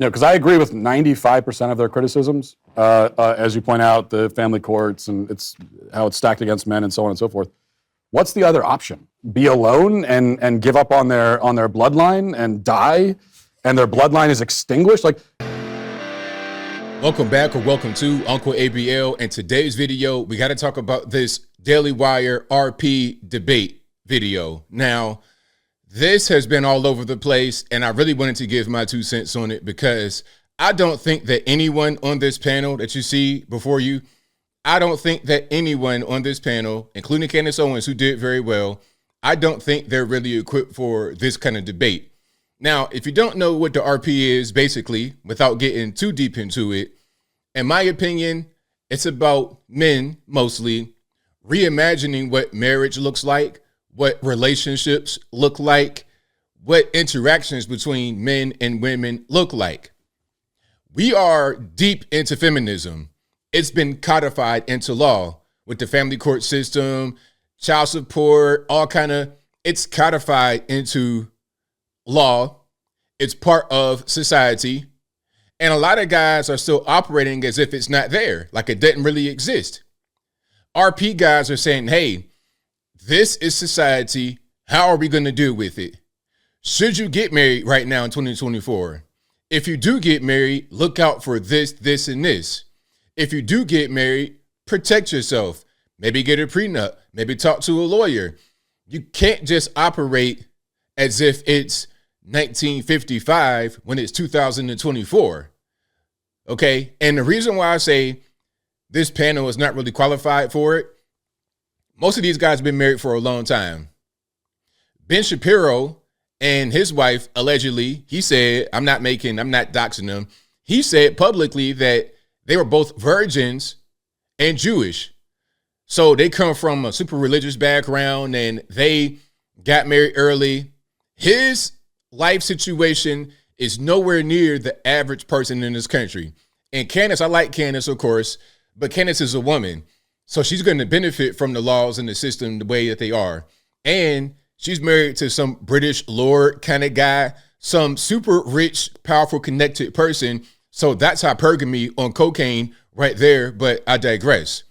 Because I agree with 95% of their criticisms, as you point out, the family courts and it's how it's stacked against men and so on and so forth. What's the other option? Be alone and give up on their bloodline and die, and their bloodline is extinguished? Like, welcome back, or welcome to Uncle ABL. In today's video, we got to talk about this Daily Wire RP debate video. Now, this has been all over the place, and I really wanted to give my 2 cents on it because I don't think that anyone on this panel that you see before you, I don't think that anyone on this panel, including Candace Owens, who did very well, I don't think they're really equipped for this kind of debate. Now, if you don't know what the RP is, basically, without getting too deep into it, in my opinion, it's about men, mostly, reimagining what marriage looks like, what relationships look like, what interactions between men and women look like. We are deep into feminism. It's been codified into law with the family court system, child support, it's codified into law. It's part of society. And a lot of guys are still operating as if it's not there, like it didn't really exist. RP guys are saying, hey, this is society. How are we going to deal with it? Should you get married right now in 2024? If you do get married, look out for this, this, and this. If you do get married, protect yourself. Maybe get a prenup. Maybe talk to a lawyer. You can't just operate as if it's 1955 when it's 2024. Okay? And the reason why I say this panel is not really qualified for it, most of these guys have been married for a long time. Ben Shapiro and his wife, allegedly, he said, I'm not doxing them. He said publicly that they were both virgins and Jewish. So they come from a super religious background and they got married early. His life situation is nowhere near the average person in this country. And Candace, I like Candace, of course, but Candace is a woman. So she's going to benefit from the laws and the system the way that they are. And she's married to some British lord kind of guy, some super rich, powerful, connected person. So that's hypergamy on cocaine right there. But I digress.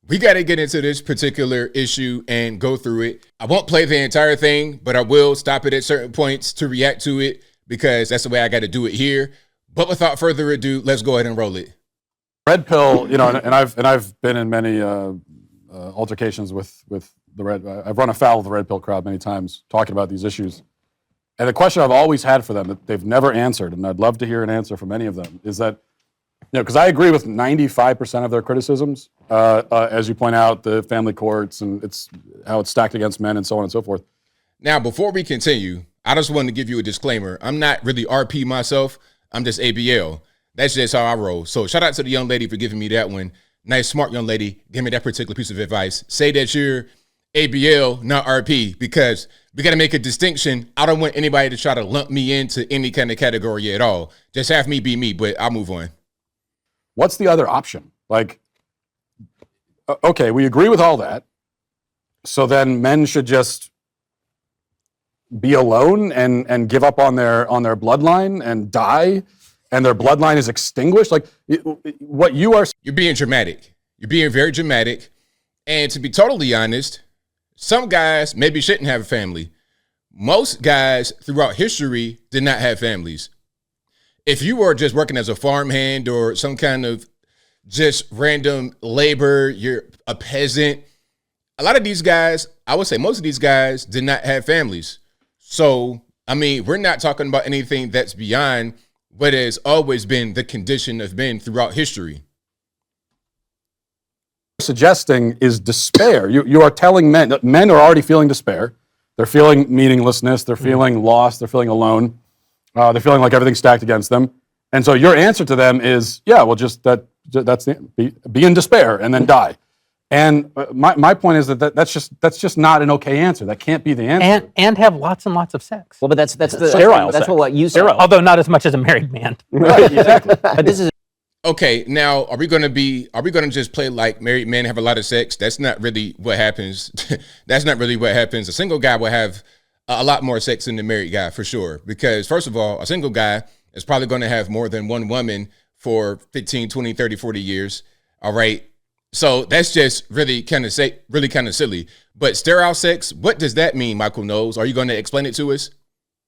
We got to get into this particular issue and go through it. I won't play the entire thing, but I will stop it at certain points to react to it because that's the way I got to do it here. But without further ado, let's go ahead and roll it. red pill, and I've been in many altercations with the red. I've run afoul of the red pill crowd many times talking about these issues. And the question I've always had for them that they've never answered, and I'd love to hear an answer from any of them, is that, because I agree with 95% of their criticisms, as you point out, the family courts and it's how it's stacked against men and so on and so forth. Now, before we continue, I just wanted to give you a disclaimer. I'm not really RP myself. I'm just ABL. That's just how I roll. So shout out to the young lady for giving me that one. Nice, smart young lady. Give me that particular piece of advice. Say that you're ABL, not RP, because we got to make a distinction. I don't want anybody to try to lump me into any kind of category at all. Just have me be me, but I'll move on. What's the other option? Like, okay, we agree with all that. So then men should just be alone and give up on their bloodline and die, and their bloodline is extinguished. Like, what you're being dramatic. You're being very dramatic. And to be totally honest, some guys maybe shouldn't have a family. Most guys throughout history did not have families. If you were just working as a farmhand or some kind of just random labor, you're a peasant. A lot of these guys, I would say most of these guys did not have families. So, I mean, we're not talking about anything that's beyond what has always been the condition of men throughout history. Suggesting is despair. You are telling men are already feeling despair. They're feeling meaninglessness. They're feeling lost. They're feeling alone. They're feeling like everything's stacked against them. And so your answer to them is, yeah, well, be in despair and then die. And my point is that's just not an okay answer. That can't be the answer. And have lots and lots of sex. Well, but that's the sterile. That's sex. what you said. Although not as much as a married man. Right, exactly. But this is okay. Now, are we going to just play like married men have a lot of sex? That's not really what happens. That's not really what happens. A single guy will have a lot more sex than the married guy for sure. Because first of all, a single guy is probably going to have more than one woman for 15, 20, 30, 40 years. All right. So that's just really kind of silly. But sterile sex, what does that mean, Michael Knowles? Are you going to explain it to us?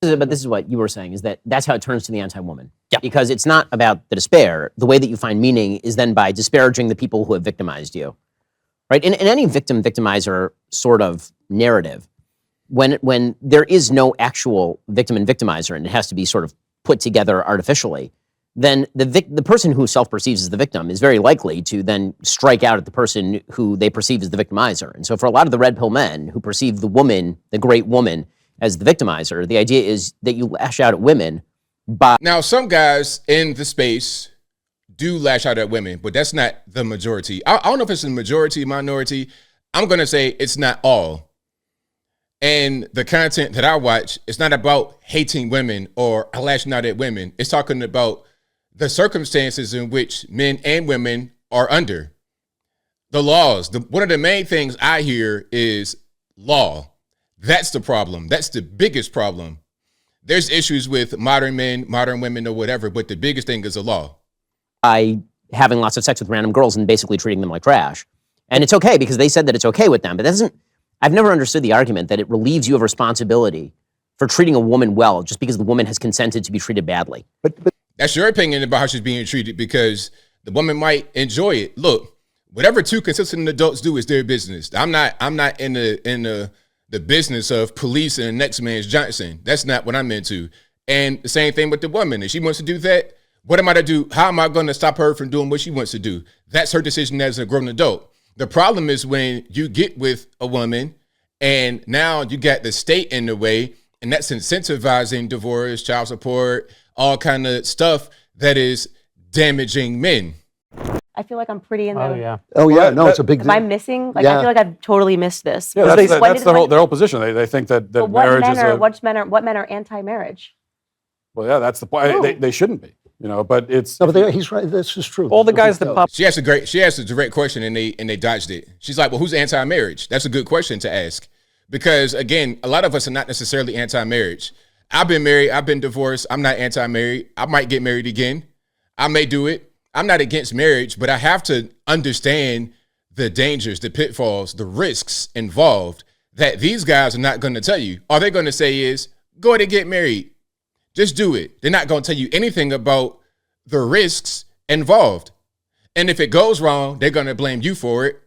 But this is what you were saying, is that's how it turns to the anti-woman. Yeah. Because it's not about the despair. The way that you find meaning is then by disparaging the people who have victimized you. Right? In any victim-victimizer sort of narrative, when there is no actual victim and victimizer, and it has to be sort of put together artificially, then the person who self-perceives as the victim is very likely to then strike out at the person who they perceive as the victimizer. And so for a lot of the red pill men who perceive the woman, the great woman, as the victimizer, the idea is that you lash out at women by... Now, some guys in the space do lash out at women, but that's not the majority. I don't know if it's a majority, minority. I'm going to say it's not all. And the content that I watch, it's not about hating women or lashing out at women. It's talking about the circumstances in which men and women are under. The laws. One of the main things I hear is law. That's the problem. That's the biggest problem. There's issues with modern men, modern women, or whatever, but the biggest thing is the law. By having lots of sex with random girls and basically treating them like trash. And it's okay because they said that it's okay with them, but that doesn't... I've never understood the argument that it relieves you of responsibility for treating a woman well just because the woman has consented to be treated badly. But that's your opinion about how she's being treated, because the woman might enjoy it. Look, whatever two consistent adults do is their business. I'm not in the business of policing the next man's Johnson. That's not what I'm into. And the same thing with the woman. If she wants to do that, what am I to do? How am I going to stop her from doing what she wants to do? That's her decision as a grown adult. The problem is when you get with a woman and now you got the state in the way, and that's incentivizing divorce, child support, all kind of stuff that is damaging men. I feel like I'm pretty in the... Oh, yeah. Oh, yeah. No, it's a big Am deal. I missing? Like, Yeah. I feel like I've totally missed this. Yeah, that's their whole position. They think that marriage is a... What men are anti-marriage? Well, yeah, that's the point. They shouldn't be, but it's... No, but he's right. This is true. All the guys that pop... She asked a direct question and they dodged it. She's like, well, who's anti-marriage? That's a good question to ask. Because again, a lot of us are not necessarily anti-marriage. I've been married. I've been divorced. I'm not anti-married. I might get married again. I may do it. I'm not against marriage, but I have to understand the dangers, the pitfalls, the risks involved that these guys are not going to tell you. All they're going to say is, go ahead and get married. Just do it. They're not going to tell you anything about the risks involved. And if it goes wrong, they're going to blame you for it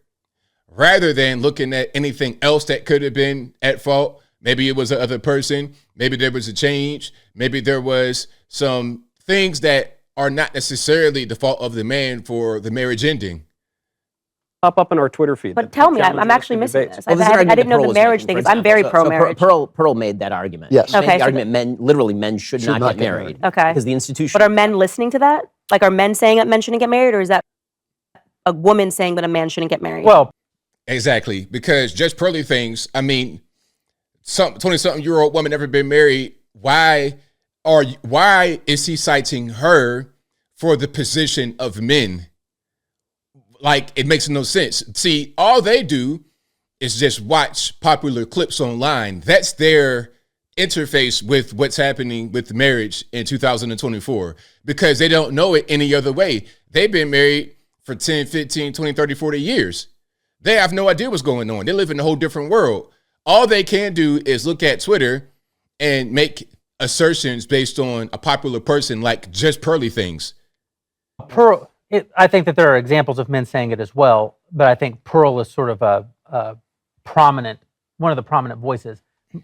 rather than looking at anything else that could have been at fault. Maybe it was the other person. Maybe there was a change. Maybe there was some things that are not necessarily the fault of the man for the marriage ending. Pop up in our Twitter feed. But tell me, I'm actually missing this. Well, I didn't know the marriage thing. I'm very pro-marriage. Pearl made that argument. Yes. She made Okay, the so argument men should not get married. Okay. Because the institution... But are men listening to that? Like, are men saying that men shouldn't get married, or is that a woman saying that a man shouldn't get married? Well, Exactly. Because Just Pearly Things, I mean, some 20-something-year-old woman never been married. Why is he citing her for the position of men? Like, it makes no sense. See, all they do is just watch popular clips online. That's their interface with what's happening with marriage in 2024, because they don't know it any other way. They've been married for 10, 15, 20, 30, 40 years. They have no idea what's going on. They live in a whole different world. All they can do is look at Twitter and make assertions based on a popular person like Just Pearly Things. I think that there are examples of men saying it as well, but I think Pearl is sort of a prominent, one of the prominent voices.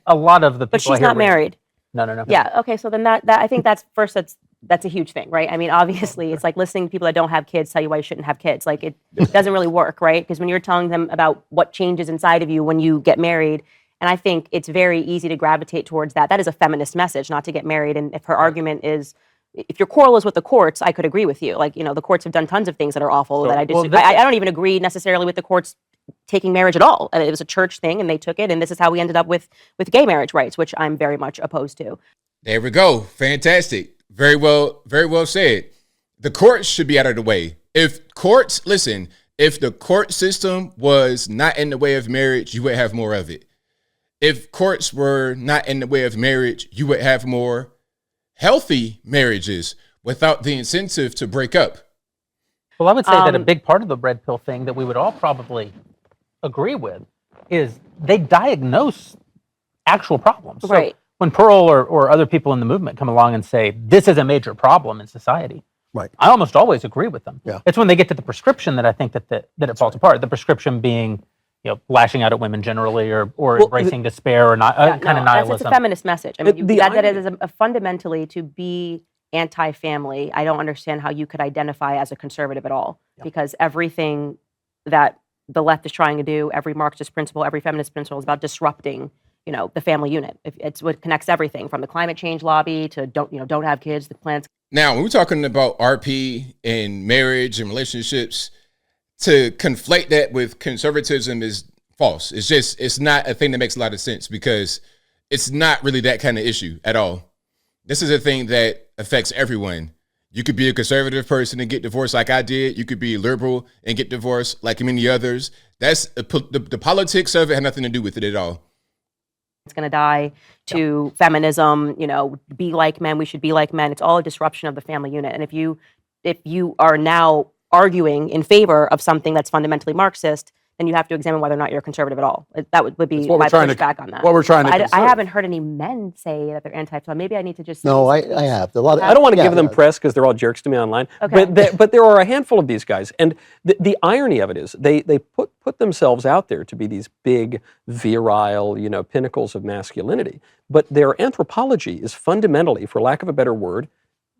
A lot of the people but she's not married. No. Yeah. Okay. So then that I think that's a huge thing, right? I mean, obviously, it's like listening to people that don't have kids tell you why you shouldn't have kids. Like, it doesn't really work, right? Because when you're telling them about what changes inside of you when you get married, and I think it's very easy to gravitate towards that. That is a feminist message, not to get married. And if her argument is, if your quarrel is with the courts, I could agree with you. Like, the courts have done tons of things that are awful that I disagree. I don't even agree necessarily with the courts taking marriage at all. It was a church thing, and they took it, and this is how we ended up with gay marriage rights, which I'm very much opposed to. There we go. Fantastic. Very well said. The courts should be out of the way. If the court system was not in the way of marriage, you would have more of it. If courts were not in the way of marriage, you would have more healthy marriages without the incentive to break up. Well, I would say that a big part of the red pill thing that we would all probably agree with is they diagnose actual problems. So Right. when Pearl or other people in the movement come along and say, this is a major problem in society, Right. I almost always agree with them. Yeah. It's when they get to the prescription that I think that it falls apart. The prescription being, lashing out at women generally or embracing despair or not, kind of nihilism. It's a feminist message. I mean, The you got that irony- as a fundamentally to be anti-family. I don't understand how you could identify as a conservative at all, because everything that the left is trying to do, every Marxist principle, every feminist principle is about disrupting, the family unit. It's what connects everything from the climate change lobby to don't have kids, the planet's. Now, when we're talking about RP and marriage and relationships, to conflate that with conservatism is false. It's not a thing that makes a lot of sense because it's not really that kind of issue at all. This is a thing that affects everyone. You could be a conservative person and get divorced like I did. You could be liberal and get divorced like many others. That's the politics of it had nothing to do with it at all. It's going to die to feminism, be like men, we should be like men. It's all a disruption of the family unit. And if you are now arguing in favor of something that's fundamentally Marxist, then you have to examine whether or not you're conservative at all. That would be what we're my trying to- pushback on that. what we're trying to I conserve. haven't heard any men say that they're anti-family. Maybe I need to just. No, I have. A lot of, I don't want to yeah, give them yeah. press because they're all jerks to me online. Okay. But there are a handful of these guys, and the irony of it is they put themselves out there to be these big, virile, pinnacles of masculinity. But their anthropology is fundamentally, for lack of a better word,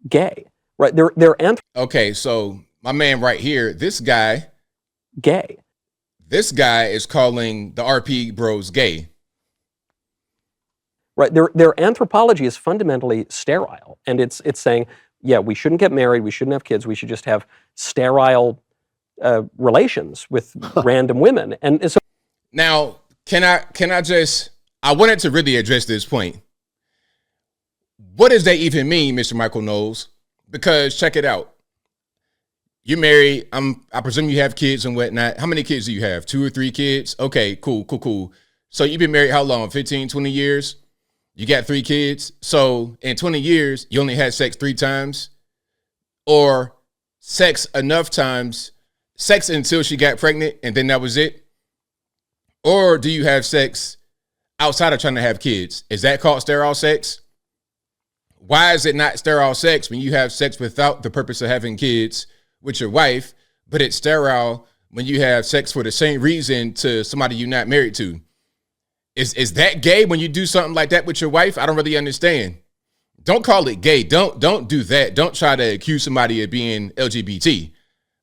gay. Right? They're Okay, so my man right here, this guy gay. is calling the RP bros gay. Right? Their anthropology is fundamentally sterile, and it's saying, yeah, we shouldn't get married, we shouldn't have kids, we should just have sterile relations with random women, and so. Now, can I just, I wanted to really address this point. What does that even mean, Mr. Michael Knowles? Because check it out. You're married. I presume you have kids and whatnot. How many kids do you have? 2 or 3 kids? Okay, cool. So you've been married how long? 15, 20 years? You got 3 kids. So in 20 years, you only had sex 3 times? Or sex enough times, sex until she got pregnant and then that was it? Or do you have sex outside of trying to have kids? Is that called sterile sex? Why is it not sterile sex when you have sex without the purpose of having kids with your wife, but it's sterile when you have sex for the same reason to somebody you're not married to? Is that gay when you do something like that with your wife? I don't really understand. Don't call it gay. Don't do that. Don't try to accuse somebody of being LGBT.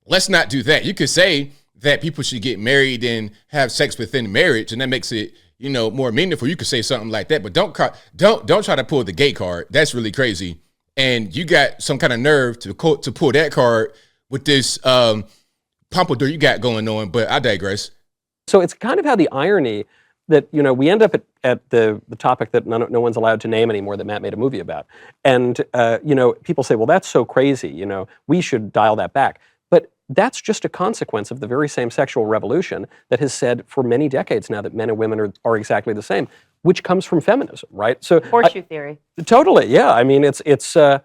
Let's not do that. You could say that people should get married and have sex within marriage, and that makes it, more meaningful. You could say something like that, but don't try to pull the gay card. That's really crazy. And you got some kind of nerve to pull that card with this pompadour you got going on. But I digress. So it's kind of how the irony that, we end up at the topic that no one's allowed to name anymore that Matt made a movie about. And, people say, well, that's so crazy, we should dial that back. But that's just a consequence of the very same sexual revolution that has said for many decades now that men and women are exactly the same, which comes from feminism, right? So Horseshoe theory. Totally, yeah. I mean, it's the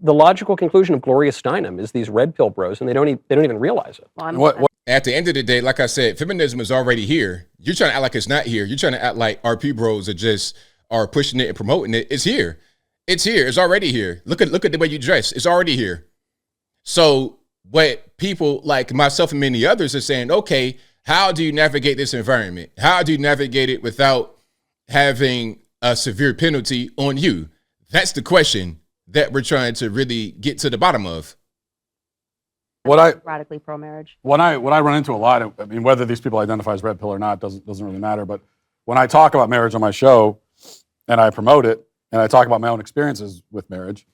logical conclusion of Gloria Steinem is these red pill bros, and they don't even realize it. Well, What At the end of the day, like I said, feminism is already here. You're trying to act like it's not here. You're trying to act like RP bros are pushing it and promoting it. It's here. It's here. It's already here. Look at the way you dress. It's already here. So what people like myself and many others are saying, okay, how do you navigate this environment? How do you navigate it without having a severe penalty on you? That's the question that we're trying to really get to the bottom of. radically pro-marriage. What I run into a lot, I mean, whether these people identify as red pill or not doesn't really matter. But when I talk about marriage on my show and I promote it and I talk about my own experiences with marriage,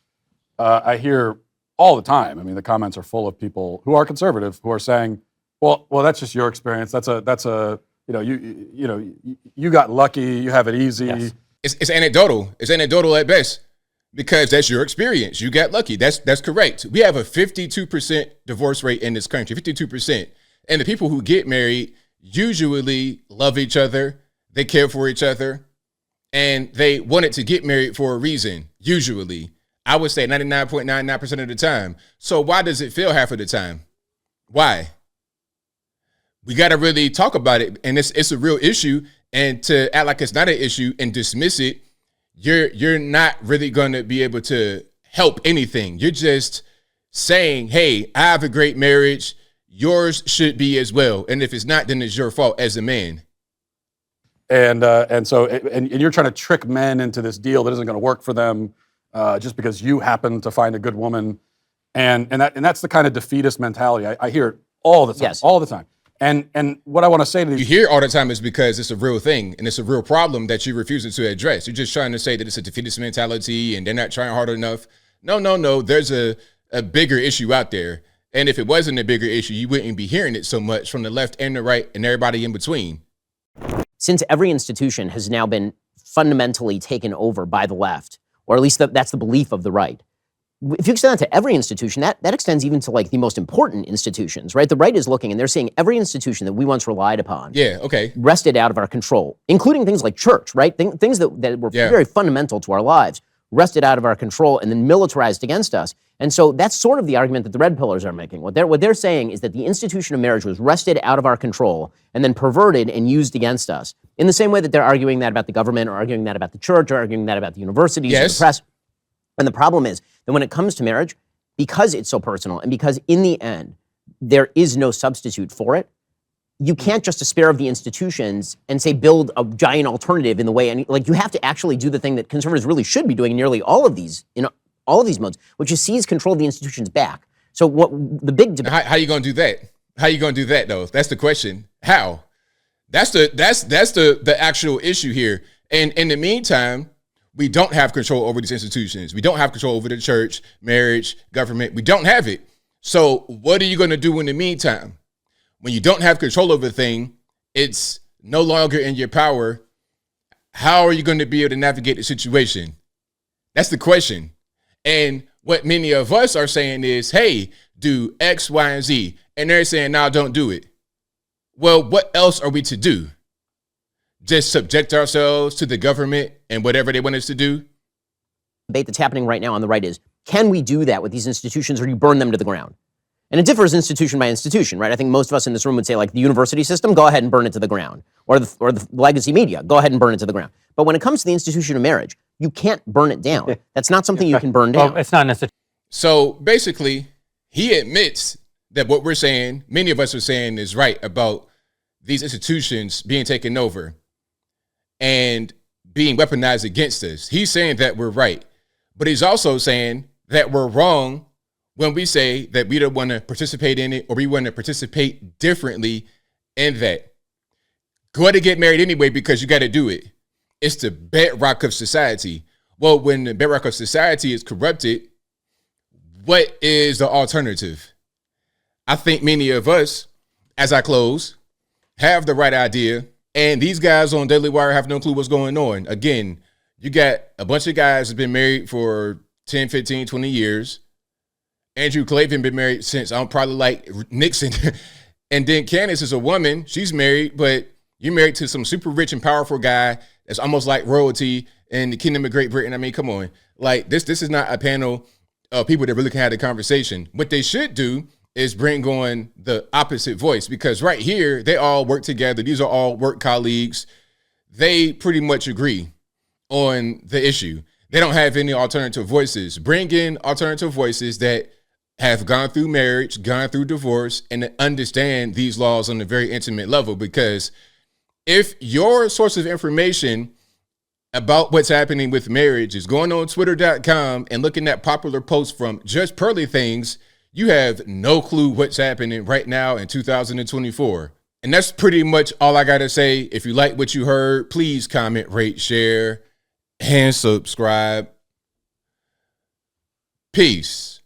I hear all the time. I mean, the comments are full of people who are conservative who are saying, "Well, that's just your experience. That's a you got lucky. You have it easy." Yes. It's anecdotal. It's anecdotal at best. Because that's your experience. You got lucky. That's correct. We have a 52% divorce rate in this country, 52%. And the people who get married usually love each other. They care for each other. and they wanted to get married for a reason, usually. I would say 99.99% of the time. So why does it fail half of the time? Why? We got to really talk about it, and it's a real issue. And to act like it's not an issue and dismiss it, you're not really going to be able to help anything. You're just saying, hey, I have a great marriage. Yours should be as well. And if it's not, then it's your fault as a man. And you're trying to trick men into this deal that isn't going to work for them just because you happen to find a good woman. And that's the kind of defeatist mentality. I hear it all the time, Yes. all the time. And what I want to say to You these, hear it all the time is because it's a real thing and it's a real problem that you're refusing to address. You're just trying to say that it's a defeatist mentality and they're not trying hard enough. No. There's a bigger issue out there. And if it wasn't a bigger issue, you wouldn't be hearing it so much from the left and the right and everybody in between. Since every institution has now been fundamentally taken over by the left, or at least that's the belief of the right. If you extend that to every institution, that extends even to like the most important institutions, right? The right is looking and they're seeing every institution that we once relied upon Yeah, okay. wrested out of our control, including things like church, right? Things that were Yeah. very fundamental to our lives, wrested out of our control and then militarized against us. And so that's sort of the argument that the red pillars are making. What they're saying is that the institution of marriage was wrested out of our control and then perverted and used against us. In the same way that they're arguing that about the government or arguing that about the church or arguing that about the universities or Yes. the press. And the problem is that when it comes to marriage, because it's so personal and because in the end, there is no substitute for it, you can't just despair of the institutions and say build a giant alternative in the way, and like you have to actually do the thing that conservatives really should be doing in nearly all of these, all of these modes, which is seize control of the institutions back. So what the big debate? How you gonna do that? How you gonna do that though? That's the question. How? That's the actual issue here. And in the meantime, we don't have control over these institutions. We don't have control over the church, marriage, government. We don't have it. So what are you gonna do in the meantime? When you don't have control over a thing, it's no longer in your power. How are you going to be able to navigate the situation? That's the question. And what many of us are saying is, hey, do X, Y, and Z. And they're saying, no, don't do it. Well, what else are we to do? Just subject ourselves to the government and whatever they want us to do? Debate that's happening right now on the right is, can we do that with these institutions or do you burn them to the ground? And it differs institution by institution, right? I think most of us in this room would say, like, the university system, go ahead and burn it to the ground. Or the legacy media, go ahead and burn it to the ground. But when it comes to the institution of marriage, you can't burn it down. That's not something you can burn down. Well, it's not an institution. So basically, he admits that what we're saying, many of us are saying, is right about these institutions being taken over and being weaponized against us. He's saying that we're right. But he's also saying that we're wrong when we say that we don't want to participate in it or we want to participate differently in that. Go ahead and get married anyway because you got to do it. It's the bedrock of society. Well, when the bedrock of society is corrupted, what is the alternative? I think many of us, as I close, have the right idea. And these guys on Daily Wire have no clue what's going on. Again, you got a bunch of guys who've been married for 10, 15, 20 years. Andrew Klavan been married since probably like Nixon. And then Candace is a woman. She's married, but you're married to some super rich and powerful guy that's almost like royalty in the Kingdom of Great Britain. I mean, come on. Like this is not a panel of people that really can have the conversation. What they should do is bring on the opposite voice because right here, they all work together. These are all work colleagues. They pretty much agree on the issue. They don't have any alternative voices. Bring in alternative voices that have gone through marriage, gone through divorce, and understand these laws on a very intimate level. Because if your source of information about what's happening with marriage is going on twitter.com and looking at popular posts from Just Pearly Things, you have no clue what's happening right now in 2024. And that's pretty much all I got to say. If you like what you heard, please comment, rate, share, and subscribe. Peace.